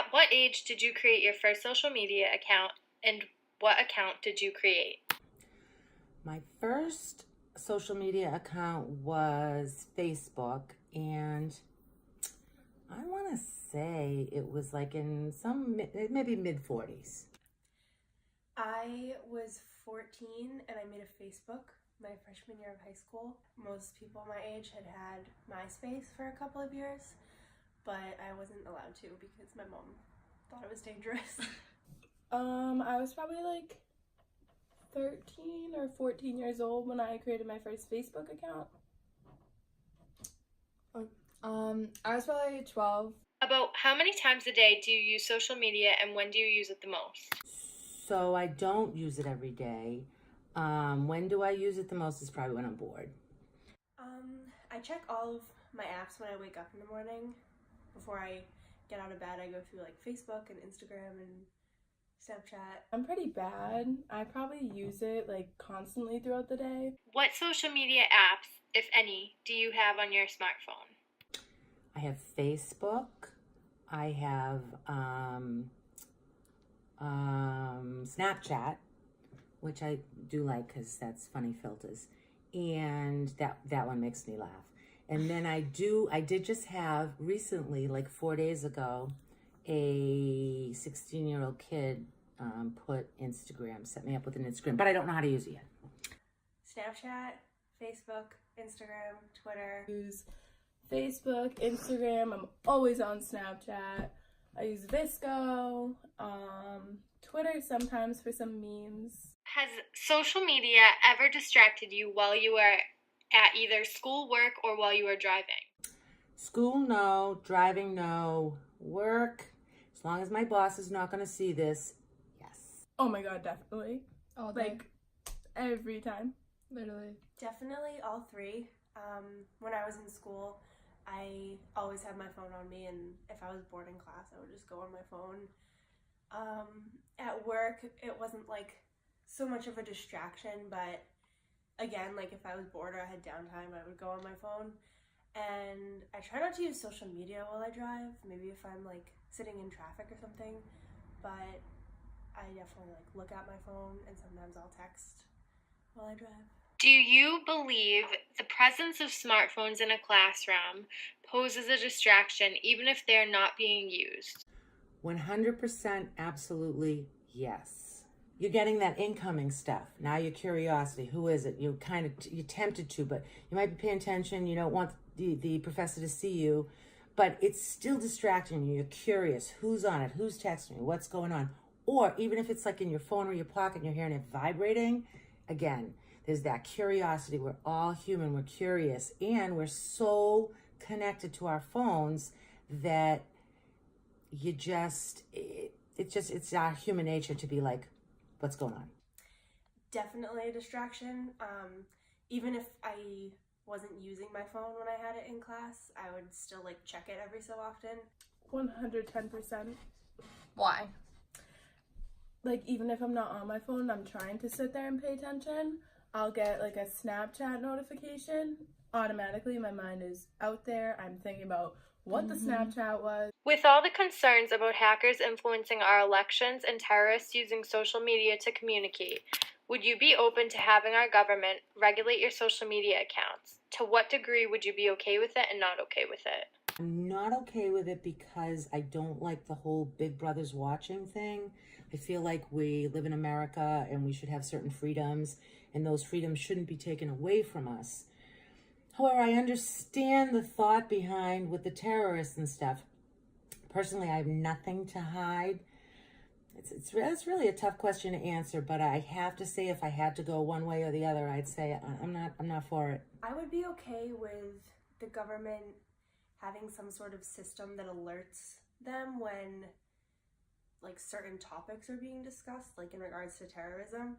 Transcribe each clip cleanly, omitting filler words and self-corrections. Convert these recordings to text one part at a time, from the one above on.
At what age did you create your first social media account, and what account did you create? My first social media account was Facebook, and I want to say it was like in maybe mid-40s. I was 14 and I made a Facebook my freshman year of high school. Most people my age had MySpace for a couple of years, but I wasn't allowed to because my mom thought it was dangerous. I was probably like 13 or 14 years old when I created my first Facebook account. I was probably 12. About how many times a day do you use social media, and when do you use it the most? So I don't use it every day. When do I use it the most is probably when I'm bored. I check all of my apps when I wake up in the morning. Before I get out of bed, I go through like Facebook and Instagram and Snapchat. I'm pretty bad. I probably use it like constantly throughout the day. What social media apps, if any, do you have on your smartphone? I have Facebook. I have Snapchat, which I do like because that's funny filters, and that one makes me laugh. And then I did just have recently, like 4 days ago, a 16-year-old kid set me up with an Instagram, but I don't know how to use it yet. Snapchat, Facebook, Instagram, Twitter. I use Facebook, Instagram. I'm always on Snapchat. I use Visco, Twitter sometimes for some memes. Has social media ever distracted you while you were at either school, work, or while you were driving? School, no. Driving, no. Work, as long as my boss is not going to see this, yes. Oh my god, definitely. All day. Like, every time. Literally. Definitely all three. When I was in school, I always had my phone on me, and if I was bored in class, I would just go on my phone. At work, it wasn't like so much of a distraction, but again, like if I was bored or I had downtime, I would go on my phone. And I try not to use social media while I drive, maybe if I'm like sitting in traffic or something, but I definitely like look at my phone, and sometimes I'll text while I drive. Do you believe the presence of smartphones in a classroom poses a distraction even if they're not being used? 100% absolutely yes. You're getting that incoming stuff. Now your curiosity, who is it? You're tempted to, but you might be paying attention. You don't want the professor to see you, but it's still distracting you. You're curious. Who's on it? Who's texting me? What's going on? Or even if it's like in your phone or your pocket and you're hearing it vibrating, again, there's that curiosity. We're all human. We're curious. And we're so connected to our phones that it's our human nature to be like, what's going on? Definitely a distraction. Even if I wasn't using my phone when I had it in class, I would still like check it every so often. 110%. Why? Like, even if I'm not on my phone, I'm trying to sit there and pay attention, I'll get like a Snapchat notification. Automatically, my mind is out there. I'm thinking about what the Snapchat was. With all the concerns about hackers influencing our elections and terrorists using social media to communicate, would you be open to having our government regulate your social media accounts? To what degree would you be okay with it and not okay with it? I'm not okay with it because I don't like the whole Big Brother's watching thing. I feel like we live in America and we should have certain freedoms, and those freedoms shouldn't be taken away from us. However, I understand the thought behind with the terrorists and stuff. Personally, I have nothing to hide. It's really a tough question to answer, but I have to say, if I had to go one way or the other, I'd say I'm not for it. I would be okay with the government having some sort of system that alerts them when like certain topics are being discussed, like in regards to terrorism.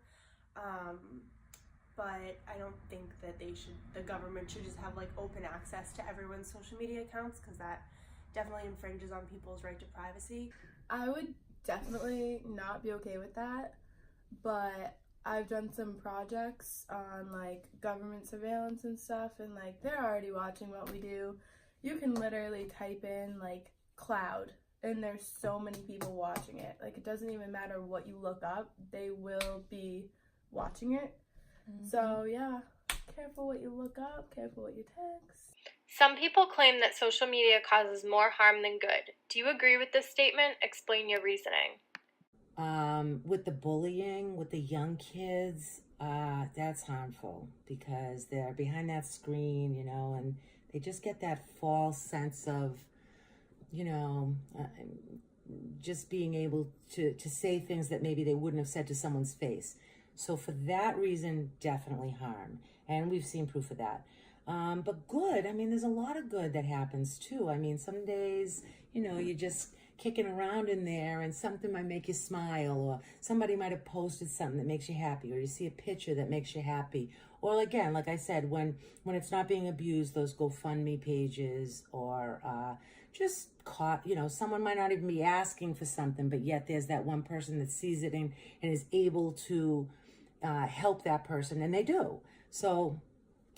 But I don't think that the government should just have like open access to everyone's social media accounts, because that definitely infringes on people's right to privacy. I would definitely not be okay with that, but I've done some projects on like government surveillance and stuff, and like they're already watching what we do. You can literally type in like cloud and there's so many people watching it. Like, it doesn't even matter what you look up, they will be watching it. So yeah, careful what you look up, careful what you text. Some people claim that social media causes more harm than good. Do you agree with this statement? Explain your reasoning. With the bullying, with the young kids, that's harmful because they're behind that screen, and they just get that false sense of, just being able to say things that maybe they wouldn't have said to someone's face. So for that reason, definitely harm. And we've seen proof of that. But good, there's a lot of good that happens too. Some days, you're just kicking around in there and something might make you smile, or somebody might have posted something that makes you happy, or you see a picture that makes you happy. Or again, like I said, when it's not being abused, those GoFundMe pages, or just caught, someone might not even be asking for something, but yet there's that one person that sees it and is able to help that person, and they do. So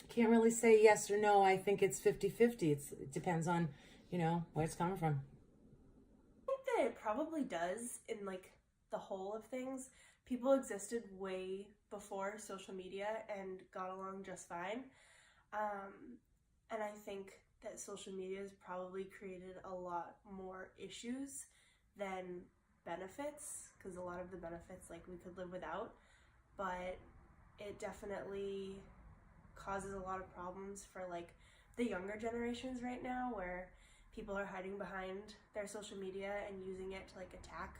can't really say yes or no. I think it's 50-50. It depends on, where it's coming from. I think that it probably does in like the whole of things. People existed way before social media and got along just fine. And I think that social media has probably created a lot more issues than benefits, because a lot of the benefits like we could live without, but it definitely causes a lot of problems for like the younger generations right now, where people are hiding behind their social media and using it to like attack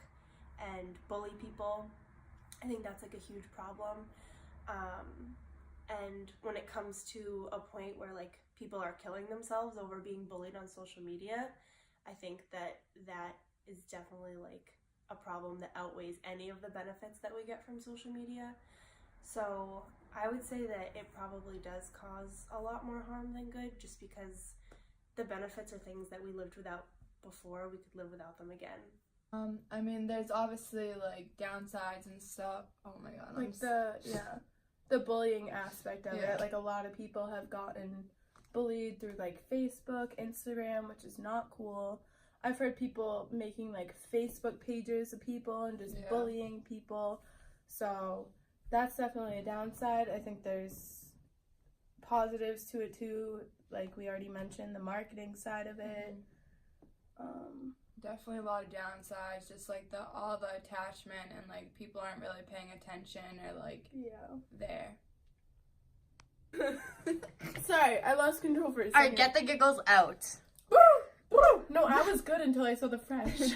and bully people. I think that's like a huge problem. And when it comes to a point where like people are killing themselves over being bullied on social media, I think that is definitely like a problem that outweighs any of the benefits that we get from social media. So I would say that it probably does cause a lot more harm than good, just because the benefits are things that we lived without before. We could live without them again. There's obviously like downsides and stuff. Oh my god. Like the bullying aspect of it. Like, a lot of people have gotten bullied through like Facebook, Instagram, which is not cool. I've heard people making like Facebook pages of people and just bullying people. So that's definitely a downside. I think there's positives to it too, like we already mentioned, the marketing side of it. Definitely a lot of downsides, just like all the attachment, and like people aren't really paying attention or like there. Sorry, I lost control for a second. Alright, get the giggles out. Woo! No, I was good until I saw the fresh.